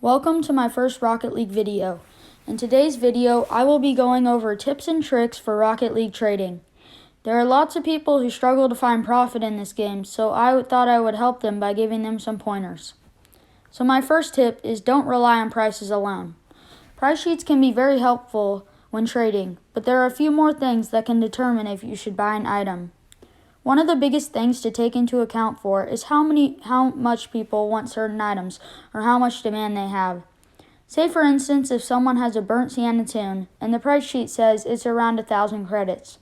Welcome to my first Rocket League video. In today's video, I will be going over tips and tricks for Rocket League trading. There are lots of people who struggle to find profit in this game, so I thought I would help them by giving them some pointers. So my first tip is don't rely on prices alone. Price sheets can be very helpful when trading, but there are a few more things that can determine if you should buy an item. One of the biggest things to take into account for is how much people want certain items or how much demand they have. Say for instance, if someone has a burnt sienna tune and the price sheet says it's around 1,000 credits.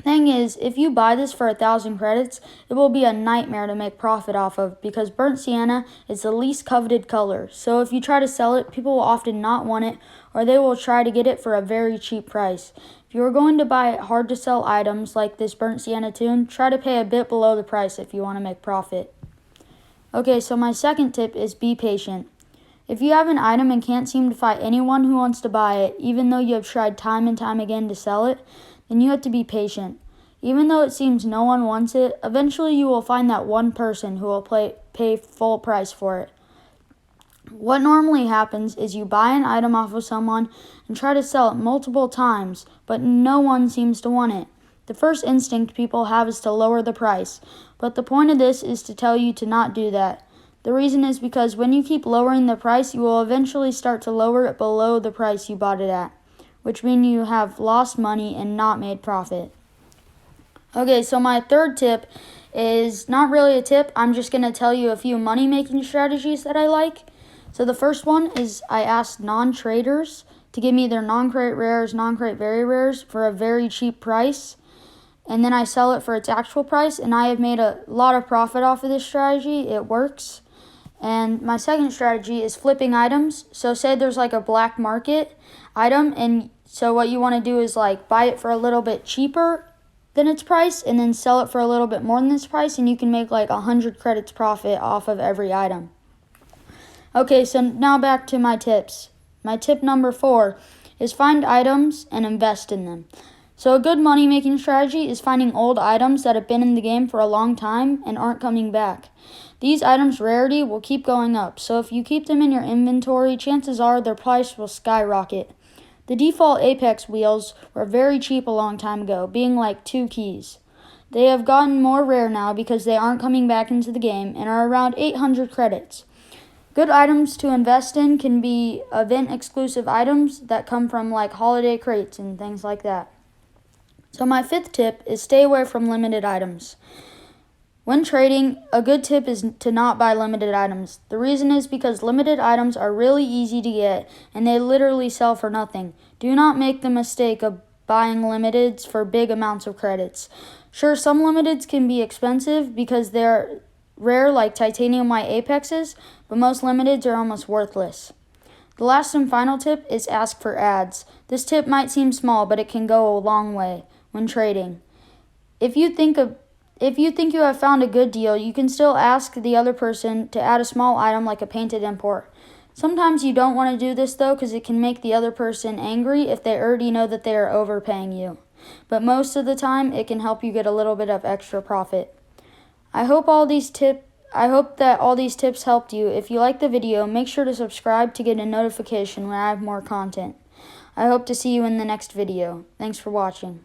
Thing is, if you buy this for 1,000 credits, it will be a nightmare to make profit off of because burnt sienna is the least coveted color. So if you try to sell it, people will often not want it or they will try to get it for a very cheap price. If you are going to buy hard to sell items like this burnt sienna tune, try to pay a bit below the price if you want to make profit. Okay, so my second tip is be patient. If you have an item and can't seem to find anyone who wants to buy it, even though you have tried time and time again to sell it, then you have to be patient. Even though it seems no one wants it, eventually you will find that one person who will pay full price for it. What normally happens is you buy an item off of someone and try to sell it multiple times, but no one seems to want it. The first instinct people have is to lower the price, but the point of this is to tell you to not do that. The reason is because when you keep lowering the price, you will eventually start to lower it below the price you bought it at, which means you have lost money and not made profit. Okay, so my third tip is not really a tip. I'm just going to tell you a few money-making strategies that I like. So the first one is I asked non-traders to give me their non-crate rares, non-crate very rares for a very cheap price. And then I sell it for its actual price, and I have made a lot of profit off of this strategy. It works. And my second strategy is flipping items. So say there's like a black market item, and so what you want to do is like buy it for a little bit cheaper than its price and then sell it for a little bit more than its price, and you can make like 100 credits profit off of every item. Okay, so now back to my tips. My tip number 4 is find items and invest in them. So a good money-making strategy is finding old items that have been in the game for a long time and aren't coming back. These items' rarity will keep going up, so if you keep them in your inventory, chances are their price will skyrocket. The default Apex wheels were very cheap a long time ago, being like 2 keys. They have gotten more rare now because they aren't coming back into the game and are around 800 credits. Good items to invest in can be event-exclusive items that come from like holiday crates and things like that. So my 5th tip is stay away from limited items. When trading, a good tip is to not buy limited items. The reason is because limited items are really easy to get and they literally sell for nothing. Do not make the mistake of buying limiteds for big amounts of credits. Sure, some limiteds can be expensive because they're rare like titanium white apexes, but most limiteds are almost worthless. The last and final tip is ask for ads. This tip might seem small, but it can go a long way when trading. If you think you have found a good deal, you can still ask the other person to add a small item like a painted import. Sometimes you don't want to do this though because it can make the other person angry if they already know that they are overpaying you. But most of the time, it can help you get a little bit of extra profit. I hope that all these tips helped you. If you liked the video, make sure to subscribe to get a notification when I have more content. I hope to see you in the next video. Thanks for watching.